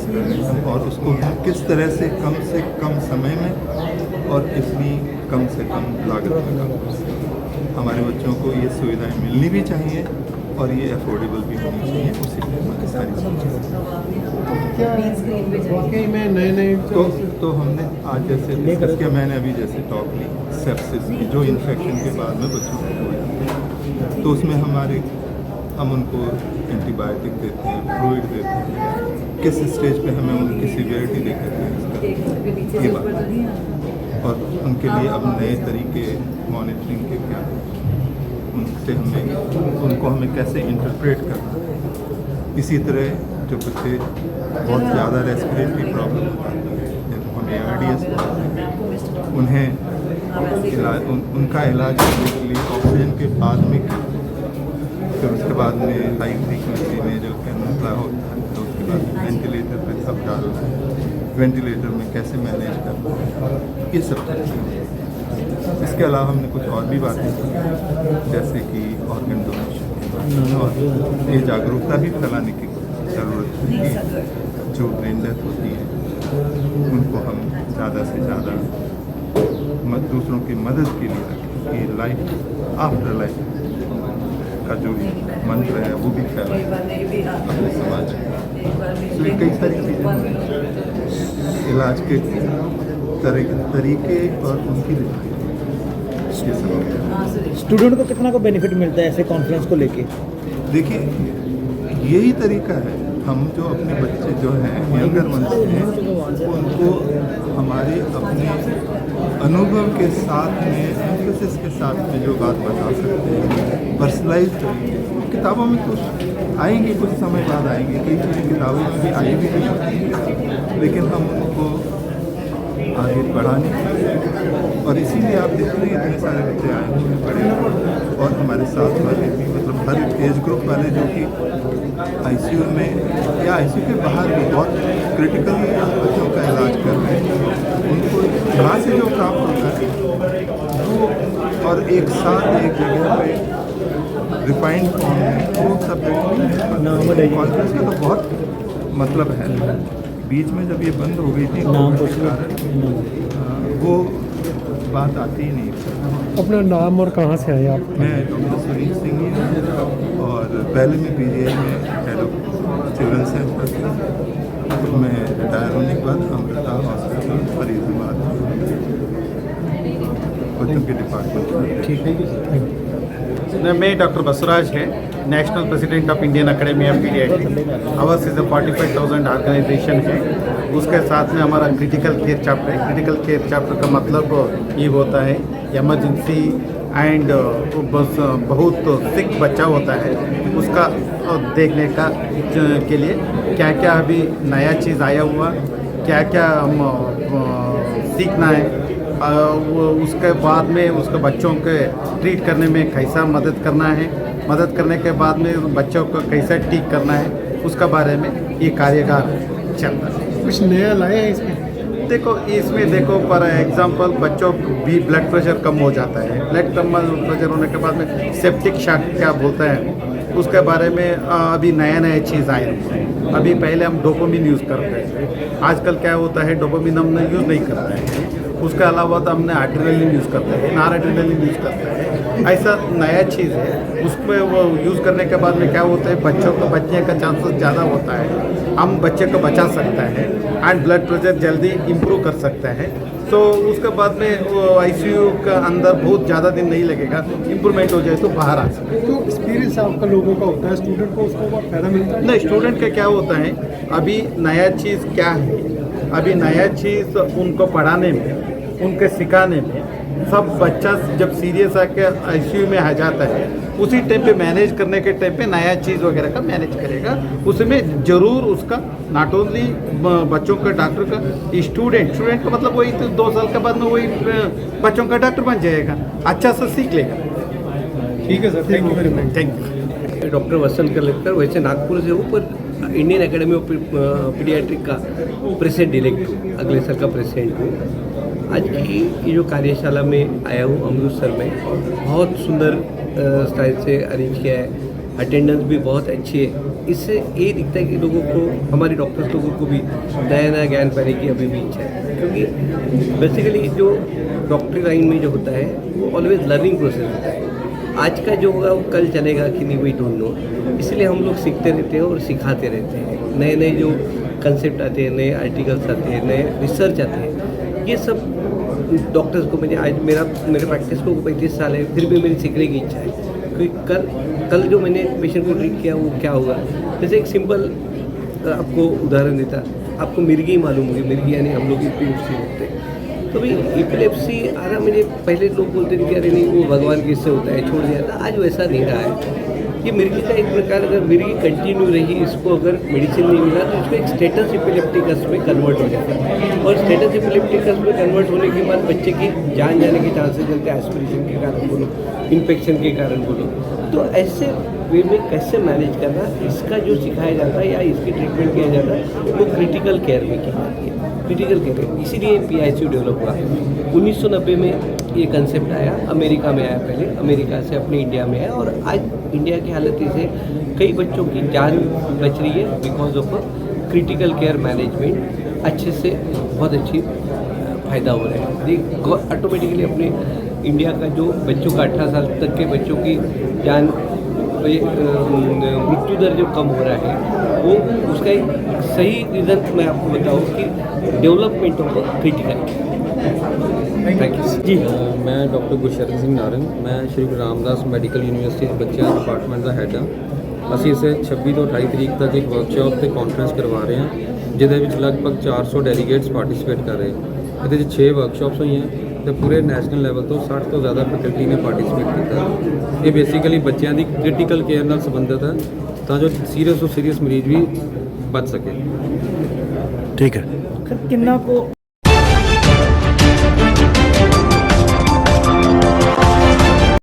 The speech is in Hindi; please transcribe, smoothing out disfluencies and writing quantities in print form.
कर रहे हैं और उसको हम किस तरह से कम समय में और कितनी कम से कम लागत में काम कर सकते हैं। हमारे बच्चों को ये सुविधाएं मिलनी भी चाहिए और ये अफोर्डेबल भी होनी चाहिए, उसी लिए हमारी सारी वाकई में नए तो हमने आज जैसे डिस्कस किया, मैंने अभी जैसे टॉक ली सेप्सिस की, जो इन्फेक्शन के बाद में बच्चों को हो जाती है, तो उसमें हम उनको एंटीबायोटिक देते हैं, फ्लूइड देते हैं, किस स्टेज पे हमें उनकी सीवियरिटी देखते हैं ये बात, और उनके लिए अब नए तरीके मॉनिटरिंग के क्या उनसे उनको हमें कैसे इंटरप्रेट करना है। इसी तरह जो बच्चे बहुत ज़्यादा रेस्पिरेटरी प्रॉब्लम होती है, जैसे हम ARDS बोलते हैं, उन्हें उनका इलाज करने के लिए ऑक्सीजन के बाद में फिर उसके बाद में हाई फ्रीक्वेंसी नेजल कैनुला होता है, तो उसके बाद वेंटिलेटर पे सब डालना है, वेंटिलेटर में कैसे मैनेज करना है, ये सब चीज़ें। इसके अलावा हमने कुछ और भी बातें की, जैसे कि ऑर्गन डोनेशन, और ये जागरूकता भी फैलाने की ज़रूरत है कि जो ब्रेन डेथ होती है उनको हम ज़्यादा से ज़्यादा दूसरों की मदद के लिए रखें, कि लाइफ आफ्टर लाइफ का जो मंत्र है वो भी फैलाए अपने समाज में। तो ये कई सारी चीज़ें इलाज के तरीके और उनकी ये सब। स्टूडेंट को कितना को बेनिफिट मिलता है ऐसे कॉन्फ्रेंस को लेके? देखिए, यही तरीका है, हम जो अपने बच्चे जो हैं यंगर वंस हैं उनको हमारे अपने अनुभव के साथ में एम्फेसिस के साथ में जो बात बता सकते हैं पर्सनलाइज करेंगे। किताबों में तो आएंगे, कुछ समय बाद आएंगे, कई चीज़ें किताबों में भी आई भी नहीं होती, लेकिन हम उनको आगे बढ़ाने और इसीलिए आप देखते हैं इतने सारे बच्चे आए हुए हैं बड़े और हमारे साथ वाले भी, मतलब हर एज ग्रुप वाले जो कि ICU में या ICU के बाहर भी बहुत क्रिटिकल बच्चों का इलाज कर रहे हैं, उनको यहाँ से जो प्राप्त होता है वो और एक साथ एक जगह पे रिफाइंड फॉर्म में वो सब कॉन्फ्रेंस का तो बहुत मतलब है। बीच में जब ये बंद हो गई थी के कारण वो बात आती ही नहीं। अपना नाम और कहाँ से आए आप? मैं डॉक्टर सुनील सिंह ही और पहले मैं PGI में हेड ऑफ चिल्ड्रन सेंटर था, तो मैं रिटायर होने के बाद अमृता हॉस्पिटल फरीदाबाद बच्चों के डिपार्टमेंट। ठीक है, मैं डॉक्टर बसवराज है, national president of Indian Academy of Pediatrics. Ours is a 45,000 organisation है, उसके साथ में हमारा क्रिटिकल केयर चैप्टर है। क्रिटिकल केयर चैप्टर का मतलब ये होता है इमरजेंसी एंड बहुत सिक बच्चा होता है, उसका देखने का के लिए क्या क्या अभी नया चीज़ आया हुआ, क्या क्या हम सीखना है, उसके बाद में उसके बच्चों के ट्रीट करने में कैसा मदद करना है, मदद करने के बाद में बच्चों को कैसा ठीक करना है, उसका बारे में ये कार्यक्रम चलता है। कुछ नया लाए हैं इसमें? इसमें देखो फॉर एग्जांपल बच्चों भी ब्लड प्रेशर कम हो जाता है, ब्लड कम प्रेशर होने के बाद में सेप्टिक शॉक क्या बोलते हैं, उसके बारे में अभी नया चीज़ आए हैं। अभी पहले हम डोपामिन यूज़ करते थे, आजकल क्या होता है डोपामिन हम यूज़ नहीं करते हैं, उसके अलावा तो हमने एड्रेनलिन यूज़ करते हैं, नॉन एड्रेनलिन यूज़ करते हैं। ऐसा नया चीज़ है, उसमें वो यूज़ करने के बाद में क्या होता है बच्चों को बचने का चांसेस ज़्यादा होता है, हम बच्चे को बचा सकते हैं एंड ब्लड प्रेशर जल्दी इम्प्रूव कर सकते हैं। तो उसके बाद में वो ICU का अंदर बहुत ज़्यादा दिन नहीं लगेगा, इम्प्रूवमेंट हो जाए तो बाहर आ सकते। तो एक्सपीरियंस आपका लोगों का होता है, स्टूडेंट को उसको बहुत फायदा मिलता है? नहीं, स्टूडेंट का क्या होता है अभी नया चीज़ क्या है, अभी नया चीज़ उनको पढ़ाने में, उनके सिखाने में, सब बच्चा जब सीरियस आकर ICU में आ जाता है उसी टाइम पे मैनेज करने के टाइम पे नया चीज़ वगैरह का मैनेज करेगा, उसमें ज़रूर उसका नॉट ओनली बच्चों का डॉक्टर का स्टूडेंट का मतलब वही तो 2 साल के बाद में वही बच्चों का डॉक्टर बन जाएगा, अच्छा से सीख लेगा। ठीक है sir, thank you very much. Thank you. Doctor Vasant Karlekar, वैसे नागपुर से हूँ पर इंडियन एकेडमी ऑफ पीडियाट्रिक का प्रेसिडेंट इलेक्ट हूँ, अगले साल का प्रेसिडेंट हूँ। आज की ये जो कार्यशाला में आया हूँ अमृतसर में, बहुत सुंदर स्टाइल से अरेंज किया है, अटेंडेंस भी बहुत अच्छी है। इससे ये दिखता है कि लोगों को, हमारे डॉक्टर्स लोगों को भी नया नया ज्ञान पाने की अभी भी इच्छा है, क्योंकि बेसिकली जो डॉक्टरी लाइन में जो होता है वो ऑलवेज लर्निंग प्रोसेस होता है। आज का जो होगा वो कल चलेगा कि नहीं, वी डोंट नो। इसलिए हम लोग सीखते रहते हैं और सिखाते रहते हैं। नए नए जो कंसेप्ट आते हैं, नए आर्टिकल्स आते हैं, नए रिसर्च आते हैं, ये सब डॉक्टर्स को, मुझे आज मेरे प्रैक्टिस को 35 साल है, फिर भी मेरी सीखने की इच्छा है। क्योंकि कल जो मैंने पेशेंट को ट्रीट किया वो क्या होगा। जैसे एक सिंपल आपको उदाहरण देता, आपको मिर्गी मालूम होगी, मिर्गी यानी हम लोग एपिलेप्सी होते हैं। तो भाई एपिलेप्सी आ रहा, मुझे पहले लोग बोलते थे कि अरे नहीं वो भगवान की इससे होता है, छोड़ दिया था। आज वैसा नहीं रहा है। ये मिर्गी का एक प्रकार, अगर मिर्गी कंटिन्यू रही, इसको अगर मेडिसिन नहीं मिला तो इसको एक स्टेटस एपिलेप्टिकस में कन्वर्ट हो जाता है, और स्टेटस एपिलेप्टिकस में कन्वर्ट होने के बाद बच्चे की जान जाने के चांसेस चलते हैं, एस्पिरेशन के कारण बोलो, इन्फेक्शन के कारण बोलो। तो ऐसे वे में कैसे मैनेज करना, इसका जो सिखाया जाता है या इसकी ट्रीटमेंट किया जाता है वो क्रिटिकल केयर में की जाती है। क्रिटिकल केयर, इसीलिए PICU डेवलप हुआ। 1990 में ये कंसेप्ट आया, अमेरिका में आया, पहले अमेरिका से अपने इंडिया में आया, और आज इंडिया की हालत से कई बच्चों की जान बच रही है because of critical care management. अच्छे से बहुत अच्छी फ़ायदा हो रहा है। ये ऑटोमेटिकली अपने इंडिया का जो बच्चों का 18 साल तक के बच्चों की जान मृत्यु दर जो कम हो रहा है, वो उसका एक सही रीज़न मैं आपको बताऊँ कि development of critical. Thank you ji. मैं डॉक्टर गुरशਰਨ ਸਿੰਘ ਨਾਰੰਗ, मैं श्री गुरु रामदास ਮੈਡੀਕਲ ਯੂਨੀਵਰਸਿਟੀ ਦੇ ਬੱਚਿਆਂ ਡਿਪਾਰਟਮੈਂਟ ਦਾ ਹੈਡ ਹਾਂ। ਅਸੀਂ ਇਸੇ 26 ਤੋਂ 28 ਤਰੀਕ ਤੱਕ ਇੱਕ ਵਰਕਸ਼ਾਪ ਤੇ ਕਾਨਫਰੰਸ ਕਰਵਾ ਰਹੇ ਹਾਂ, ਜਿਹਦੇ ਵਿੱਚ ਲਗਭਗ 400 ਡੈਲੀਗੇਟਸ ਪਾਰਟਿਸਿਪੇਟ ਕਰ ਰਹੇ ਹਨ। ਇਹਦੇ 'ਚ 6 ਵਰਕਸ਼ਾਪਸ ਹੋਈਆਂ ਤੇ ਪੂਰੇ ਨੈਸ਼ਨਲ ਲੈਵਲ ਤੋਂ 60 ਤੋਂ ਜ਼ਿਆਦਾ ਫੈਕਲਟੀ ਨੇ ਪਾਰਟਿਸਿਪੇਟ ਕੀਤਾ। ਇਹ ਬੇਸਿਕਲੀ ਬੱਚਿਆਂ ਦੀ ਕ੍ਰਿਟੀਕਲ ਕੇਅਰ ਨਾਲ ਸੰਬੰਧਿਤ ਹੈ, ਤਾਂ ਜੋ ਸੀਰੀਅਸ ਤੋਂ ਸੀਰੀਅਸ ਮਰੀਜ਼ ਵੀ ਬਚ ਸਕੇ। किन्ना को